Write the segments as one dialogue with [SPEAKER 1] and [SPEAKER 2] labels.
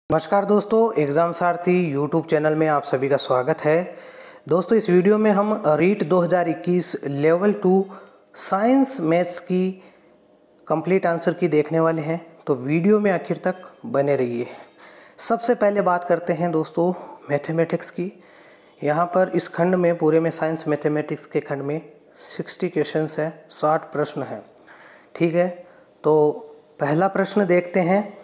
[SPEAKER 1] नमस्कार दोस्तों, एग्ज़ाम सारथी YouTube channel में आप सभी का स्वागत है। दोस्तों, इस वीडियो में हम रीट 2021 लेवल 2 साइंस मैथ्स की कंप्लीट आंसर की देखने वाले हैं, तो वीडियो में आखिर तक बने रहिए। सबसे पहले बात करते हैं दोस्तों मैथमेटिक्स की। यहाँ पर इस खंड में पूरे में साइंस मैथमेटिक्स के खंड में 60 क्वेश्चंस है, 60 प्रश्न हैं। ठीक है, तो पहला प्रश्न देखते हैं।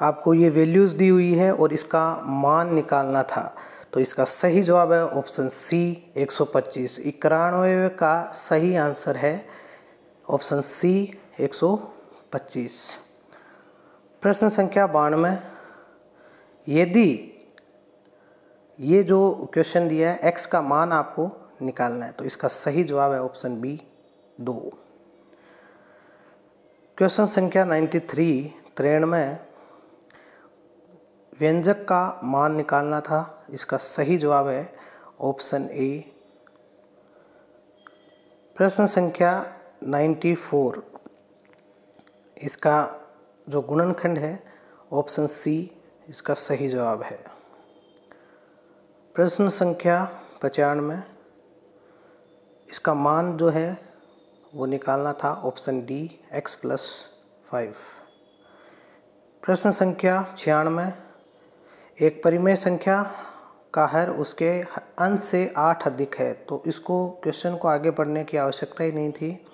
[SPEAKER 1] आपको ये वैल्यूज़ दी हुई है और इसका मान निकालना था, तो इसका सही जवाब है ऑप्शन सी 125। 91 का सही आंसर है ऑप्शन सी 125। प्रश्न संख्या 92। यदि ये जो क्वेश्चन दिया है x का मान आपको निकालना है, तो इसका सही जवाब है ऑप्शन बी 2। क्वेश्चन संख्या 93 व्यंजक का मान निकालना था, इसका सही जवाब है ऑप्शन ए। प्रश्न संख्या 94, इसका जो गुणनखंड है ऑप्शन सी इसका सही जवाब है। प्रश्न संख्या 95, इसका मान जो है वो निकालना था, ऑप्शन डी x+5। प्रश्न संख्या 96, एक परिमेय संख्या का हर उसके अंश से 8 अधिक है, तो इसको क्वेश्चन को आगे पढ़ने की आवश्यकता ही नहीं थी।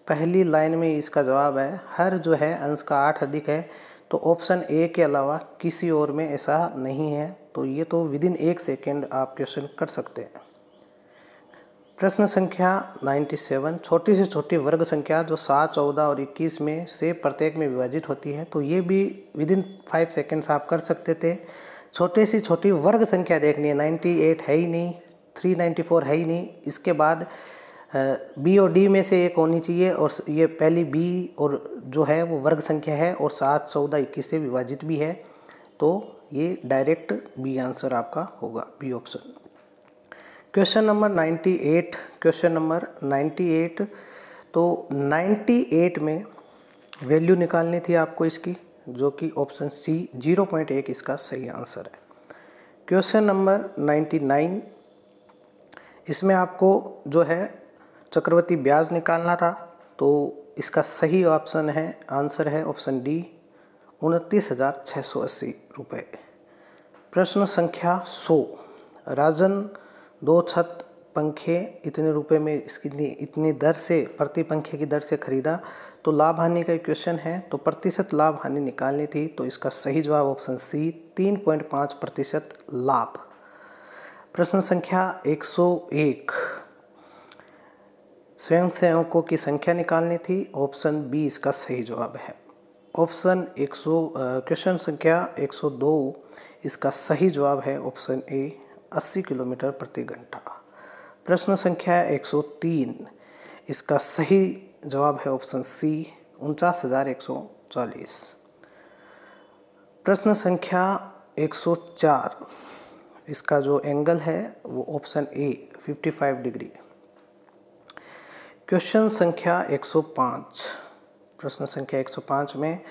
[SPEAKER 1] पहली लाइन में इसका जवाब है हर जो है अंश का 8 अधिक है, तो ऑप्शन ए के अलावा किसी और में ऐसा नहीं है, तो ये तो विदिन 1 सेकेंड आप क्वेश्चन कर सकते हैं। प्रश्न संख्या 97, छोटी से छोटी वर्ग संख्या जो 7, 14 और 21 में से प्रत्येक में विभाजित होती है, तो ये भी विदिन 5 सेकेंड्स आप कर सकते थे। छोटे से छोटी वर्ग संख्या देखनी है, 98 है ही नहीं, 394 है ही नहीं, इसके बाद बी और डी में से एक होनी चाहिए, और ये पहली बी और जो है वो वर्ग संख्या है और 7, 14, 21 से विभाजित भी है, तो ये डायरेक्ट बी आंसर आपका होगा, बी ऑप्शन। क्वेश्चन नंबर 98, तो 98 में वैल्यू निकालनी थी आपको इसकी, जो कि ऑप्शन सी 0.1 इसका सही आंसर है। क्वेश्चन नंबर 99, इसमें आपको जो है चक्रवृद्धि ब्याज निकालना था, तो इसका सही ऑप्शन है आंसर है ऑप्शन डी 29,680 रुपये। प्रश्न संख्या 100, राजन 2 छत पंखे इतने रुपए में इसकी इतनी दर से प्रति पंखे की दर से खरीदा, तो लाभ हानि का क्वेश्चन है, तो प्रतिशत लाभ हानि निकालनी थी, तो इसका सही जवाब ऑप्शन सी 3.5% लाभ। प्रश्न संख्या 101, स्वयंसेवकों की संख्या निकालनी थी, ऑप्शन बी इसका सही जवाब है। क्वेश्चन संख्या 102, इसका सही जवाब है ऑप्शन ए 80 किलोमीटर प्रति घंटा। प्रश्न संख्या 103, इसका सही जवाब है ऑप्शन सी 49,140। प्रश्न संख्या 104, इसका जो एंगल है वो ऑप्शन ए 55 डिग्री। क्वेश्चन संख्या 105, प्रश्न संख्या 105 में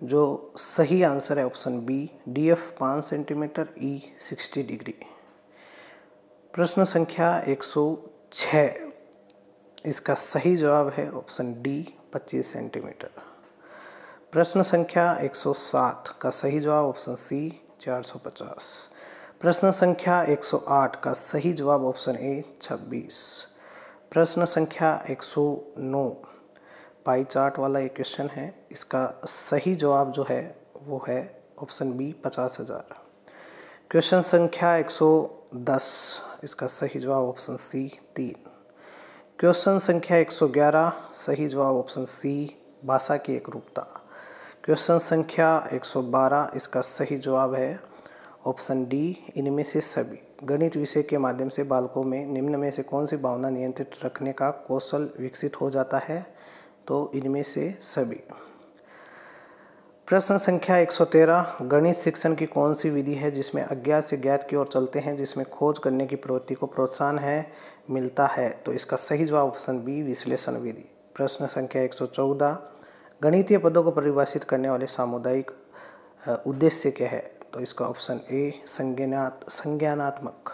[SPEAKER 1] जो सही आंसर है option B DF 5 centimetre, E 60 degree. प्रश्न संख्या 106, इसका सही जवाब है ऑप्शन डी 25 सेंटीमीटर। प्रश्न संख्या 107 का सही जवाब ऑप्शन सी 450। प्रश्न संख्या 108 का सही जवाब ऑप्शन ए 26। प्रश्न संख्या 109 पाई चार्ट वाला एक क्वेश्चन है, इसका सही जवाब जो है वो है ऑप्शन बी 50,000। क्वेश्चन संख्या 110, इसका सही जवाब ऑप्शन सी 3। क्वेश्चन संख्या 111, सही जवाब ऑप्शन सी भाषा की एकरूपता। क्वेश्चन संख्या 112, इसका सही जवाब है ऑप्शन डी इनमें से सभी। गणित विषय के माध्यम से बालकों में निम्न में से कौन सी भावना नियंत्रित रखने का कौशल विकसित हो जाता है, तो इनमें से सभी। प्रश्न संख्या 113, गणित शिक्षण की कौन सी विधि है जिसमें अज्ञात से ज्ञात की ओर चलते हैं, जिसमें खोज करने की प्रवृत्ति को प्रोत्साहन मिलता है, तो इसका सही जवाब ऑप्शन बी विश्लेषण विधि। प्रश्न संख्या 114, गणितीय पदों को परिभाषित करने वाले सामुदायिक उद्देश्य क्या है? तो इसका ऑप्शन ए संज्ञानात्मक।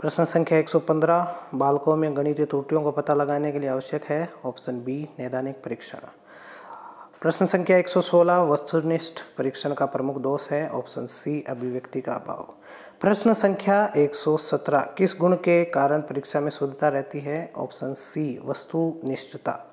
[SPEAKER 1] प्रश्न संख्या 115, बालकों में गणितीय त्रुटियों को पता लगाने के लिए आवश्यक है? ऑप्शन बी नैदानिक परीक्षण। प्रश्न संख्या 116, वस्तुनिष्ठ परीक्षण का प्रमुख दोष है? ऑप्शन सी अभिव्यक्ति का अभाव। प्रश्न संख्या 117, किस गुण के कारण परीक्षा में शुद्धता रहती है? ऑप्शन सी वस्तुनिष्ठता।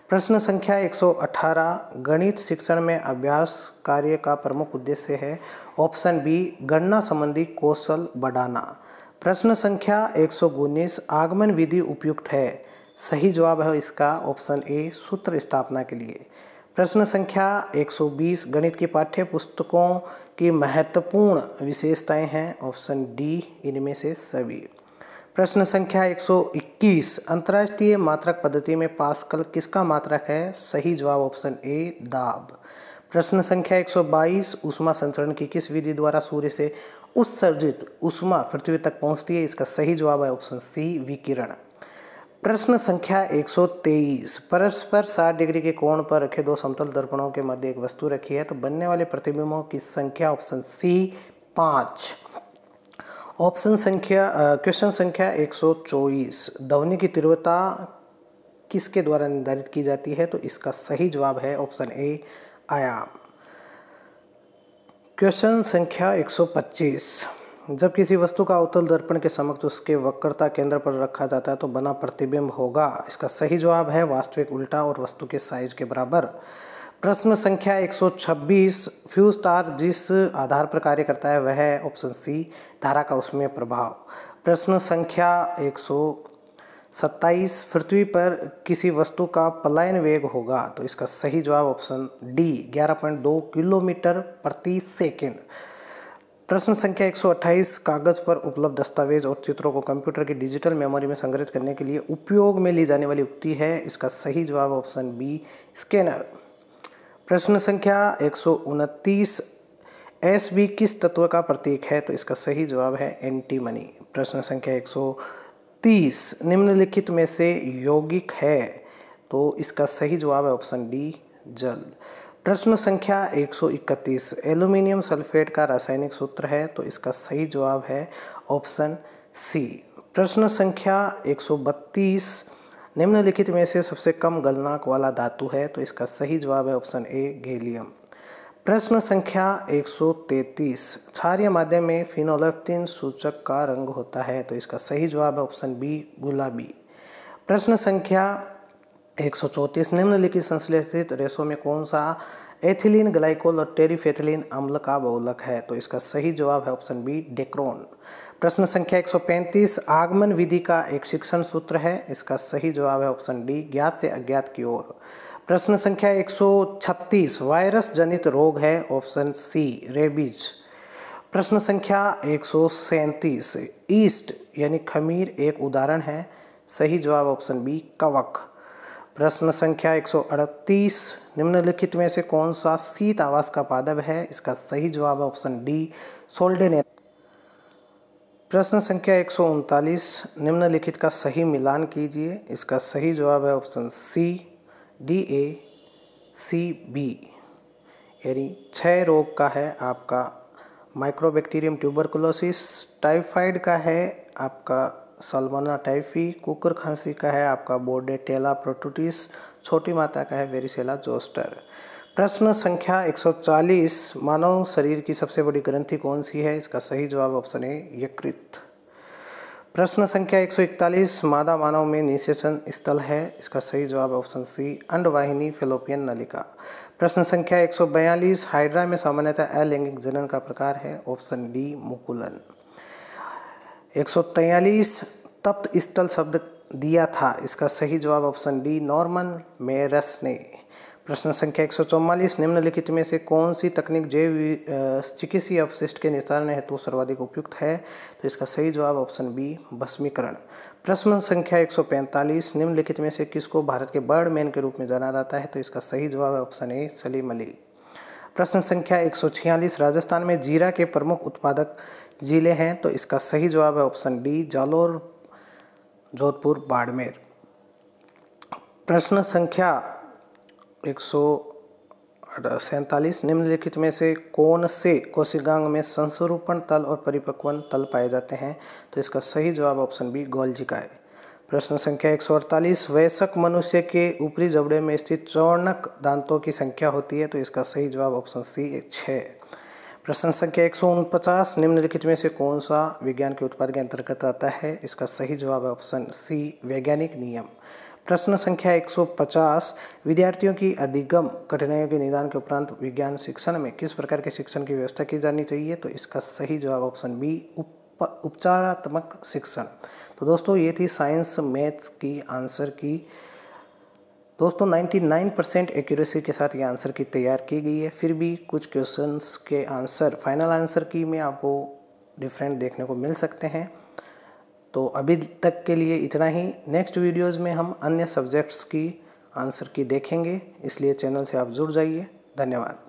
[SPEAKER 1] प्रश्न संख्या 118, गणित शिक्षण में अभ्यास कार्य का प्रमुख उद्देश्य है? ऑप्शन बी गणना संबंधी कौशल बढ़ाना। प्रश्न संख्या 119, आगमन विधि उपयुक्त है? सही जवाब है इसका ऑप्शन ए सूत्र स्थापना के लिए। प्रश्न संख्या 120, गणित की पाठ्य पुस्तकों की महत्वपूर्ण विशेषताएं हैं? ऑप्शन डी इनमें से सभी। प्रश्न संख्या 121, अंतर्राष्ट्रीय मात्रक पद्धति में पास्कल किसका मात्रक है? सही जवाब ऑप्शन ए दाब। प्रश्न संख्या 122, ऊष्मा संचरण की किस विधि द्वारा सूर्य से उत्सर्जित ऊष्मा पृथ्वी तक पहुंचती है? इसका सही जवाब है ऑप्शन सी विकिरण। प्रश्न संख्या 123, परस्पर 60 डिग्री के कोण पर रखे दो समतल दर्पणों के मध्य एक वस्तु रखी है तो बनने वाले प्रतिबिंबों की संख्या? Option C 5। क्वेश्चन संख्या 124, ध्वनि की तीव्रता किसके द्वारा निर्धारित की जाती है? तो इसका सही जवाब है ऑप्शन ए आयाम। क्वेश्चन संख्या 125, जब किसी वस्तु का अवतल दर्पण के समक्ष उसके वक्रता केंद्र पर रखा जाता है तो बना प्रतिबिंब होगा? इसका सही जवाब है वास्तविक उल्टा और वस्तु के साइज के बराबर। प्रश्न संख्या 126, फ्यूज तार जिस आधार पर कार्य करता है वह है? ऑप्शन सी धारा का उसमें प्रभाव। प्रश्न संख्या 127, पृथ्वी पर किसी वस्तु का पलायन वेग होगा? तो इसका सही जवाब ऑप्शन डी 11.2 किलोमीटर प्रति सेकेंड। प्रश्न संख्या 128, कागज पर उपलब्ध दस्तावेज और चित्रों को कंप्यूटर की डिजिटल मेमोरी में संग्रहित करने के लिए उपयोग में ली जाने वाली युक्ति है? इसका सही जवाब ऑप्शन बी स्कैनर। प्रश्न संख्या 129, एसबी किस तत्व का प्रतीक है? तो इसका सही जवाब है एंटीमनी। प्रश्न संख्या 130, निम्नलिखित में से यौगिक है? तो इसका सही जवाब है ऑप्शन डी जल। प्रश्न संख्या 131, एल्यूमिनियम सल्फेट का रासायनिक सूत्र है? तो इसका सही जवाब है ऑप्शन सी। प्रश्न संख्या 132, निम्नलिखित में से सबसे कम गलनांक वाला धातु है? तो इसका सही जवाब है ऑप्शन ए गैलियम। प्रश्न संख्या 133, क्षारीय माध्यम में फिनोलेफ्थिन सूचक का रंग होता है? तो इसका सही जवाब है ऑप्शन बी गुलाबी। प्रश्न संख्या 134, निम्नलिखित संश्लेषित रेशों में कौन सा एथिलीन ग्लाइकोल और टेरिफेथिलीन अम्ल का बहुलक है? तो इसका सही जवाब है ऑप्शन बी डेक्रोन। प्रश्न संख्या 135, आगमन विधि का एक शिक्षण सूत्र है? इसका सही जवाब है ऑप्शन डी ज्ञात से अज्ञात की ओर। प्रश्न संख्या 136, वायरस जनित रोग है? Option C rabies. प्रश्न संख्या 137, ईस्ट यानी खमीर एक उदाहरण है? सही जवाब ऑप्शन बी कवक। प्रश्न संख्या 138, निम्नलिखित में से कौन सा शीत आवास का पादप है? इसका सही जवाब है ऑप्शन डी सोल्डेनेर। प्रश्न संख्या 139, निम्नलिखित का सही मिलान कीजिए? इसका सही जवाब है ऑप्शन सी DACB, यानी क्षय रोग का है आपका माइक्रोबैक्टीरियम ट्यूबरकुलोसिस, टाइफाइड का है आपका सल्मोनेला टाइफी, कुकुर खांसी का है आपका बोर्डेटेला प्रोटूटिस, छोटी माता का है वेरिसेला जोस्टर। प्रश्न संख्या 140, मानव शरीर की सबसे बड़ी ग्रंथि कौन सी है? इसका सही जवाब ऑप्शन ए यकृत। प्रश्न संख्या 141, मादा मानव में निषेचन स्थल है? इसका सही जवाब ऑप्शन सी अंडवाहिनी फेलोपियन नलिका। प्रश्न संख्या 142, हाइड्रा में सामान्यतः अलैंगिक जनन का प्रकार है? Option D मुकुलन। 143, तप्त स्थल शब्द दिया था? इसका सही जवाब ऑप्शन डी नॉर्मन मेयर्स ने। प्रश्न संख्या 144, निम्नलिखित में से कौन सी तकनीक जैव चिकित्सीय अपशिष्ट के निस्तारण हेतु सर्वाधिक उपयुक्त है? तो इसका सही जवाब ऑप्शन बी भस्मीकरण। प्रश्न संख्या 145, निम्नलिखित में से किसको भारत के बर्डमैन के रूप में जाना जाता है? तो इसका सही जवाब है ऑप्शन ए सलीम अली। प्रश्न संख्या 146, राजस्थान में जीरा के प्रमुख उत्पादक जिले हैं? तो इसका सही जवाब है ऑप्शन डी जालोर, जोधपुर, बाड़मेर। प्रश्न संख्या 147, 47 निम्नलिखित में से कौन से कोशिकांग में संस्वरूपण तल और परिपक्वन तल पाए जाते हैं? तो इसका सही जवाब ऑप्शन बी गोल्जिका है। प्रश्न संख्या 148 वयस्क मनुष्य के ऊपरी जबड़े में स्थित चौर्णक दांतों की संख्या होती है? तो इसका सही जवाब ऑप्शन सी 6। प्रश्न संख्या 149 निम्नलिखित में से कौन सा विज्ञान के उत्पाद के अंतर्गत आता है? इसका सही जवाब है ऑप्शन सी वैज्ञानिक नियम। प्रश्न संख्या 150 विद्यार्थियों की अधिगम कठिनाइयों के निदान के उपरांत विज्ञान शिक्षण में किस प्रकार के शिक्षण की व्यवस्था की जानी चाहिए? तो इसका सही जवाब ऑप्शन बी उपचारात्मक शिक्षण। तो दोस्तों ये थी साइंस मैथ्स की आंसर की। दोस्तों 99% एक्यूरेसी के साथ ये आंसर की तैयार की गई है। फिर भी कुछ क्वेश्चंस के आंसर फाइनल आंसर की में आपको डिफरेंट देखने को मिल सकते हैं। तो अभी तक के लिए इतना ही। नेक्स्ट वीडियोज़ में हम अन्य सब्जेक्ट्स की आंसर की देखेंगे, इसलिए चैनल से आप जुड़ जाइए। धन्यवाद।